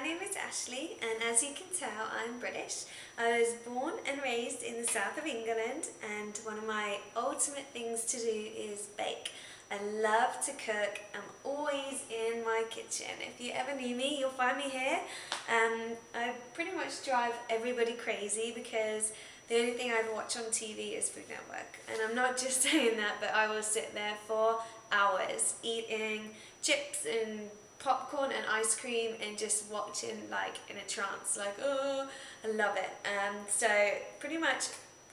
name is Ashleigh, and as you can tell, I'm British. I was born and raised in the south of England, and one of my ultimate things to do is bake. I love to cook. I'm always in my kitchen. If you ever knew me, you'll find me here. I pretty much drive everybody crazy because the only thing I ever watch on TV is Food Network. And I'm not just saying that, but I will sit there for hours eating chips and popcorn and ice cream and just watching like in a trance, like, oh, I love it. So pretty much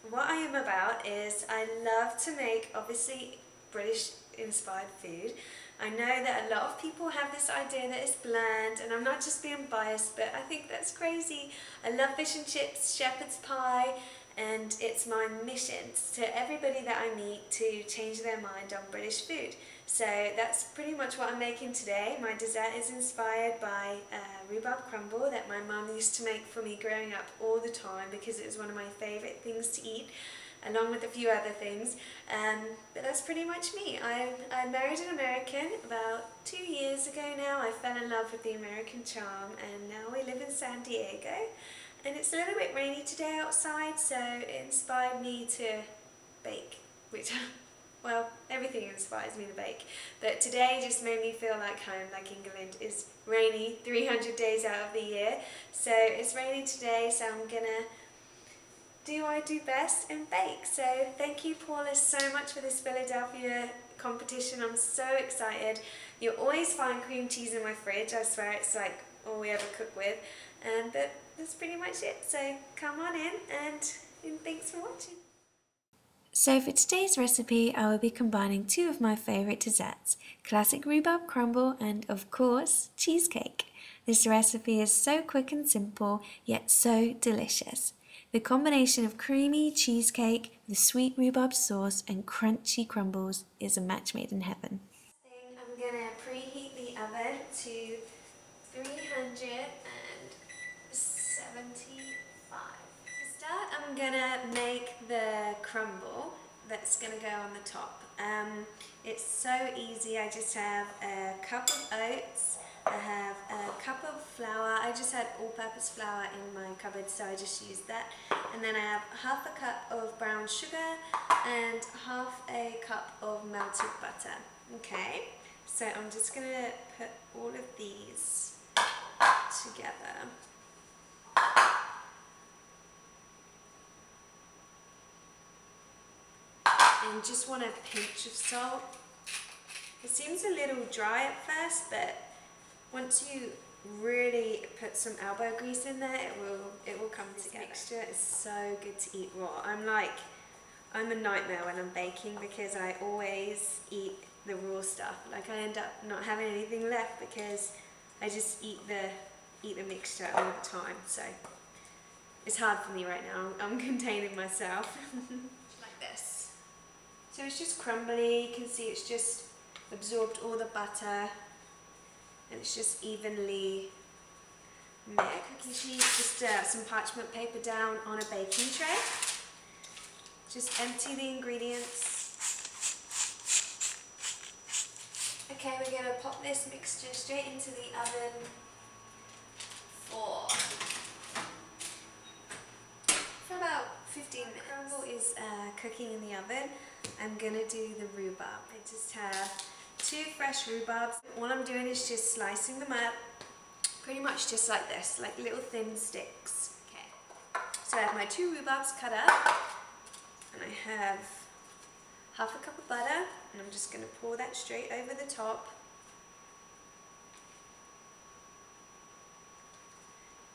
what I am about is I love to make obviously British inspired food. I know that a lot of people have this idea that it's bland, and I'm not just being biased, but I think that's crazy. I love fish and chips, shepherd's pie, and it's my mission to everybody that I meet to change their mind on British food. So that's pretty much what I'm making today. My dessert is inspired by rhubarb crumble that my mum used to make for me growing up all the time because it was one of my favourite things to eat, along with a few other things. But that's pretty much me. I married an American about 2 years ago now. I fell in love with the American charm, and now we live in San Diego. And it's a little bit rainy today outside, so it inspired me to bake, which, well, everything inspires me to bake. But today just made me feel like home, like England is rainy 300 days out of the year. So it's rainy today, so I'm gonna do what I do best and bake. So thank you, Paula, so much for this Philadelphia competition. I'm so excited. You'll always find cream cheese in my fridge. I swear it's like all we ever cook with. But that's pretty much it. So come on in and thanks for watching. So for today's recipe, I will be combining two of my favourite desserts, classic rhubarb crumble and, of course, cheesecake. This recipe is so quick and simple, yet so delicious. The combination of creamy cheesecake with sweet rhubarb sauce and crunchy crumbles is a match made in heaven. I'm going to preheat the oven to 375. To start, I'm going to make the crumble that's going to go on the top. It's so easy. I just have a cup of oats. I have a cup of flour. I just had all-purpose flour in my cupboard, so I just used that. And then I have half a cup of brown sugar and half a cup of melted butter. Okay, so I'm just going to put all of these together. And just want a pinch of salt. It seems a little dry at first, but once you really put some elbow grease in there, it will come together. This mixture is so good to eat raw. I'm a nightmare when I'm baking because I always eat the raw stuff. Like I end up not having anything left because I just eat the mixture all the time. So it's hard for me right now. I'm containing myself. Like this. So it's just crumbly. You can see it's just absorbed all the butter. And it's just evenly mixed. Cookie sheet, just some parchment paper down on a baking tray. Just empty the ingredients. Okay, we're going to pop this mixture straight into the oven for about 15 minutes. The crumble is cooking in the oven. I'm going to do the rhubarb. I just have 2 fresh rhubarbs. All I'm doing is just slicing them up, pretty much just like this, like little thin sticks. Okay. So I have my 2 rhubarbs cut up, and I have half a cup of butter, and I'm just going to pour that straight over the top.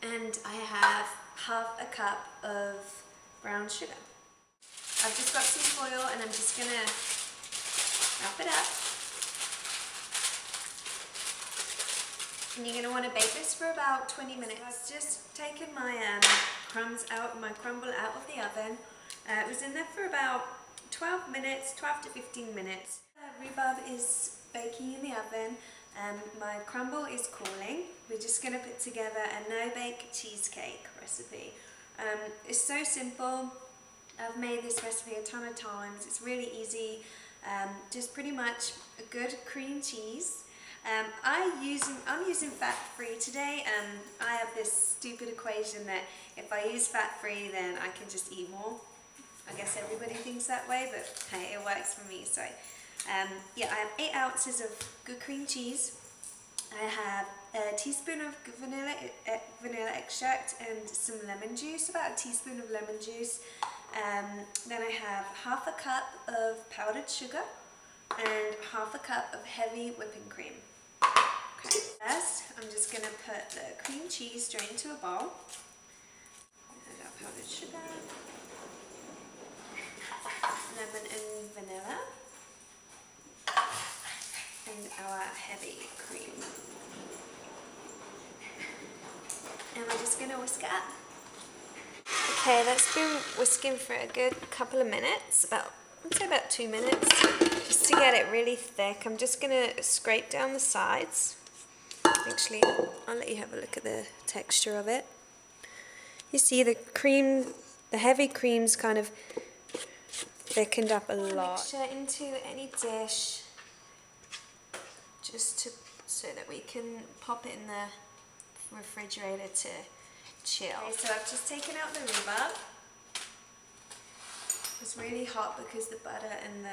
And I have half a cup of brown sugar. I've just got some foil, and I'm just going to wrap it up. And you're going to want to bake this for about 20 minutes. I've just taken my crumbs out, my crumble out of the oven. It was in there for about 12 minutes, 12 to 15 minutes. Rhubarb is baking in the oven. My crumble is cooling. We're just going to put together a no-bake cheesecake recipe. It's so simple. I've made this recipe a ton of times. It's really easy. Just pretty much a good cream cheese. I'm using fat-free today. I have this stupid equation that if I use fat-free, then I can just eat more. I guess everybody thinks that way, but hey, it works for me. So yeah, I have 8 ounces of good cream cheese. I have a teaspoon of vanilla extract and some lemon juice, about a teaspoon of lemon juice. Then I have half a cup of powdered sugar and half a cup of heavy whipping cream. Okay. First, I'm just going to put the cream cheese straight into a bowl. Add our powdered sugar, lemon and vanilla, and our heavy cream. And we're just going to whisk it up. Okay, that's been whisking for a good couple of minutes, I'd say about 2 minutes, just to get it really thick. I'm just going to scrape down the sides. Actually, I'll let you have a look at the texture of it. You see the cream, the heavy cream's kind of thickened up a lot. Mixture into any dish, just so that we can pop it in the refrigerator to chill. Okay, so I've just taken out the rhubarb. It's really hot because the butter and the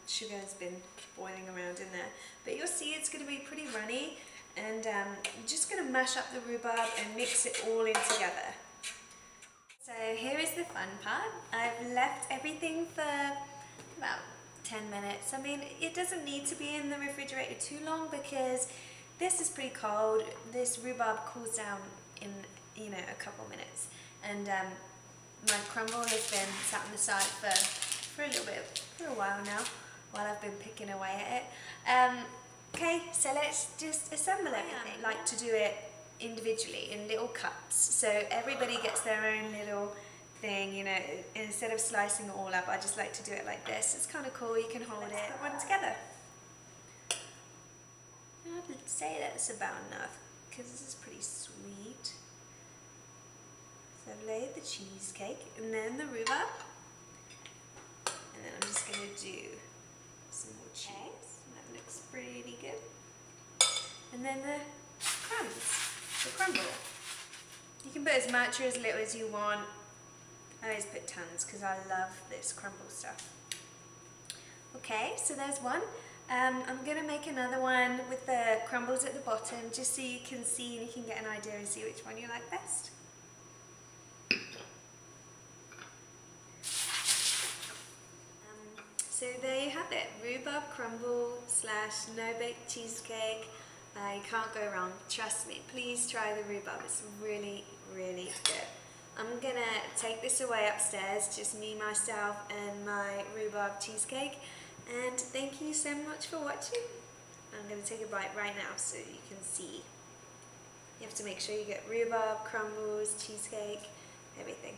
sugar has been boiling around in there. But you'll see it's going to be pretty runny, and I'm just going to mash up the rhubarb and mix it all in together. So here is the fun part. I've left everything for about 10 minutes. I mean, it doesn't need to be in the refrigerator too long because this is pretty cold. This rhubarb cools down in, you know, a couple minutes. And my crumble has been sat on the side for a little bit, for a while now, while I've been picking away at it. Okay, so let's just assemble everything. I like to do it individually in little cups, so everybody gets their own little thing, you know. Instead of slicing it all up, I just like to do it like this. It's kind of cool, you can hold it, put one together. I'd say that's about enough, because this is pretty sweet. So I've laid the cheesecake, and then the rhubarb, and then I'm just going to do some more cheese. That looks pretty good. And then the crumbs. The crumble. You can put as much or as little as you want. I always put tons because I love this crumble stuff. Okay, so there's one. I'm going to make another one with the crumbles at the bottom just so you can see and you can get an idea and see which one you like best. So there you have it, rhubarb crumble / no-bake cheesecake. You can't go wrong, trust me. Please try the rhubarb, it's really, really good. I'm gonna take this away upstairs, just me, myself, and my rhubarb cheesecake. And thank you so much for watching. I'm gonna take a bite right now so you can see. You have to make sure you get rhubarb, crumbles, cheesecake, everything.